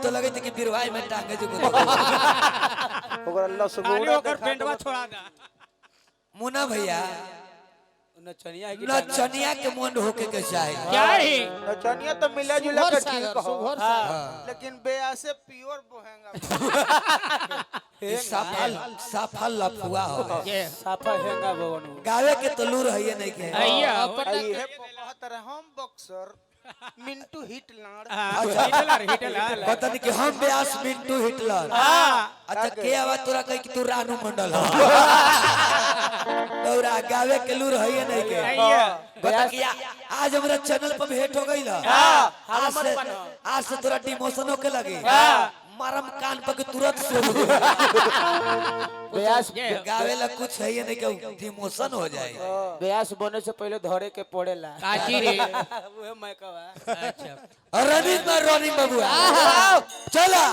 तो लगे थे कि बिरवाई में टांगे जो ओकरा लसगोड़ा ओकर पेंटवा छोड़ा दा मुना भैया नचनिया नचनिया के मन होके के चाहे क्या है नचनिया तो मिला जुला के ठीक हो हाँ। लेकिन बेया से प्योर बोहेंगा ये सफल लफुआ हो ये साफा हेंगा भवन गावे के तो लूर है नहीं के अय्या ये कहतर हम बॉक्सर मिंटू हिटलर अच्छा हिटलर पता नहीं कि हम व्यास मिंटू हिटलर अच्छा के आवाज तोरा कह कि तू रानू मंडल हो तोरा गावे के लूर है नहीं के अय्या बता कि आज हमरा चैनल पर भेंट हो गई आज से तोरा डिमोशन होके लगे मारम कान पर के तुरंत सो ब्यास गावे ला कुछ है नहीं के डिमोशन हो जाए ब्यास बने से पहले धरे के पड़ेला काची रे वो मैं कहवा अच्छा रनिंग में रनिंग बबुआ चला